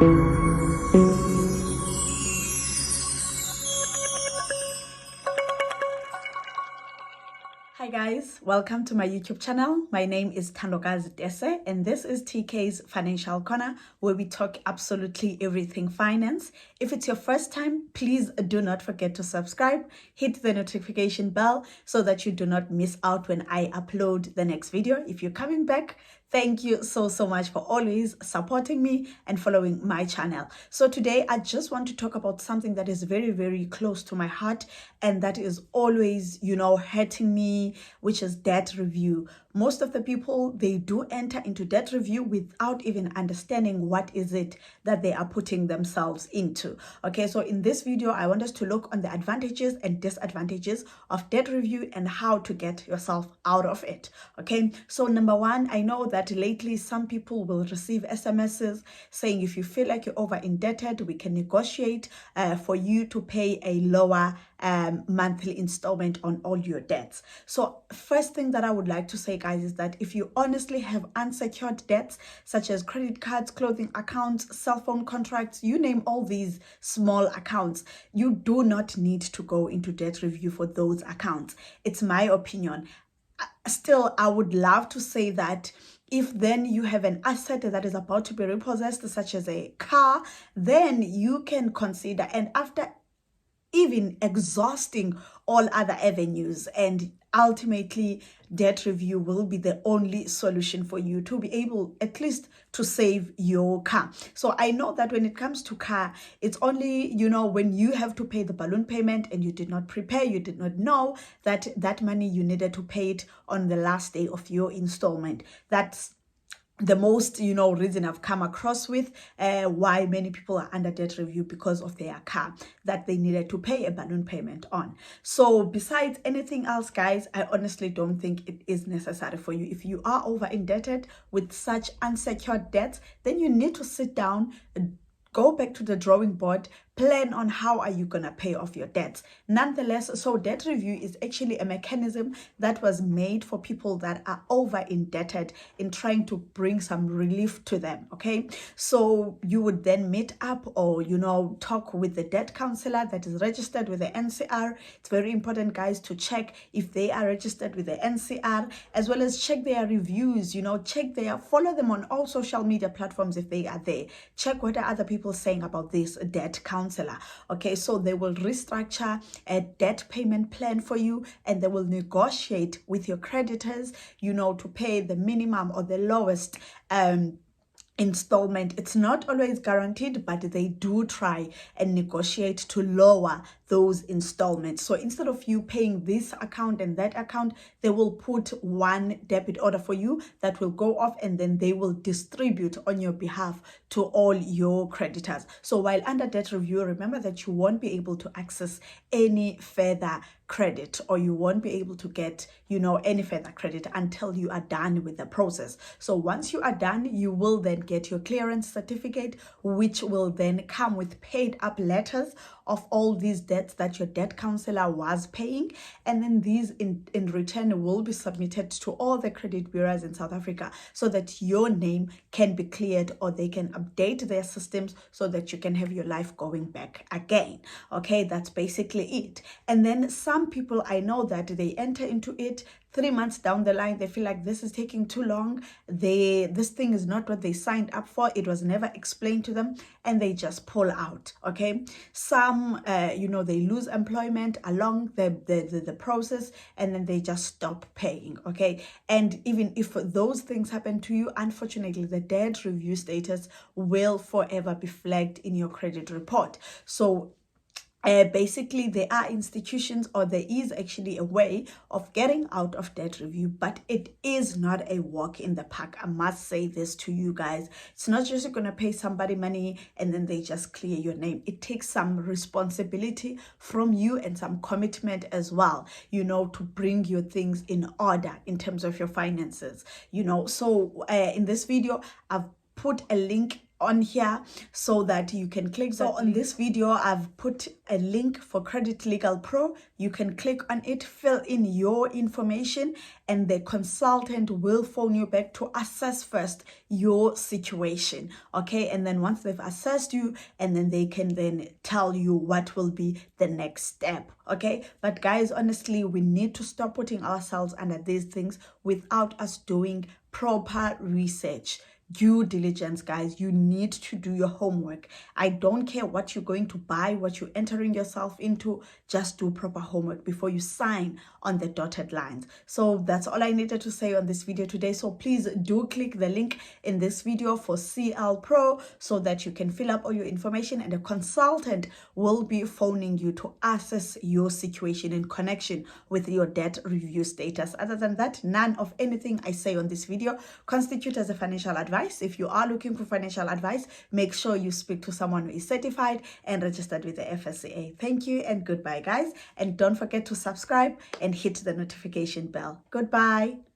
Hi guys, welcome to my YouTube channel. My name is Thandokazi Dese and this is TK's Financial Corner, where we talk absolutely everything finance. If it's your first time, please do not forget to subscribe, hit the notification bell so that you do not miss out when I upload the next video. If you're coming back, thank you so much for always supporting me and following my channel. So today I just want to talk about something that is very close to my heart, and that is always, hurting me, which is debt review. Most of the people, they do enter into debt review without even understanding what is it that they are putting themselves into. Okay, so in this video, I want us to look on the advantages and disadvantages of debt review and how to get yourself out of it. Okay, so number one, I know that lately some people will receive SMSs saying if you feel like you're over indebted, we can negotiate for you to pay a lower monthly installment on all your debts. So first thing that I would like to say, guys, is that if you honestly have unsecured debts such as credit cards, clothing accounts, cell phone contracts, you name all these small accounts, you do not need to go into debt review for those accounts. It's my opinion. Still, I would love to say that if then you have an asset that is about to be repossessed, such as a car, then you can consider, and after even exhausting all other avenues, and ultimately debt review will be the only solution for you to be able at least to save your car. So I know that when it comes to car, it's only, when you have to pay the balloon payment and you did not prepare, you did not know that that money you needed to pay it on the last day of your installment. That's the most reason I've come across with why many people are under debt review, because of their car that they needed to pay a balloon payment on. So besides anything else, guys, I honestly don't think it is necessary for you. If you are over indebted with such unsecured debts, then you need to sit down, go back to the drawing board, plan on how are you going to pay off your debts. Nonetheless, so debt review is actually a mechanism that was made for people that are over indebted, in trying to bring some relief to them. Okay, so you would then meet up or talk with the debt counselor that is registered with the NCR. It's very important, guys, to check if they are registered with the NCR, as well as check their reviews, follow them on all social media platforms if they are there. Check what are other people saying about this debt counselor. Okay, so they will restructure a debt payment plan for you, and they will negotiate with your creditors, to pay the minimum or the lowest installment. It's not always guaranteed, but they do try and negotiate to lower those installments. So instead of you paying this account and that account, they will put one debit order for you that will go off, and then they will distribute on your behalf to all your creditors. So while under debt review, remember that you won't be able to access any further credit, or you won't be able to get any further credit until you are done with the process. So once you are done, you will then get your clearance certificate, which will then come with paid up letters of all these debts that your debt counselor was paying, and then these in return will be submitted to all the credit bureaus in South Africa, so that your name can be cleared, or they can update their systems so that you can have your life going back again. Okay, that's basically it. And then some people, I know that they enter into it 3 months down the line, they feel like this is taking too long. This thing is not what they signed up for. It was never explained to them, and they just pull out. Okay, some they lose employment along the process, and then they just stop paying. Okay, and even if those things happen to you, unfortunately, the debt review status will forever be flagged in your credit report. So basically, there are institutions, or there is actually a way of getting out of debt review, but it is not a walk in the park. I must say this to you guys. It's not just you're going to pay somebody money and then they just clear your name. It takes some responsibility from you and some commitment as well, to bring your things in order in terms of your finances, So in this video, I've put a link on here so that you can click that. So on this video, I've put a link for Credit Legal Pro. You can click on it, fill in your information, and the consultant will phone you back to assess first your situation. Okay, and then once they've assessed you, and then they can then tell you what will be the next step. Okay, but guys, honestly, we need to stop putting ourselves under these things without us doing proper research. Due diligence, guys. You need to do your homework. I don't care what you're going to buy, what you're entering yourself into. Just do proper homework before you sign on the dotted lines. So that's all I needed to say on this video today. So please do click the link in this video for CL Pro so that you can fill up all your information, and a consultant will be phoning you to assess your situation in connection with your debt review status. Other than that, none of anything I say on this video constitute as a financial advice. If you are looking for financial advice, make sure you speak to someone who is certified and registered with the FSCA. Thank you and goodbye, guys. And don't forget to subscribe and hit the notification bell. Goodbye.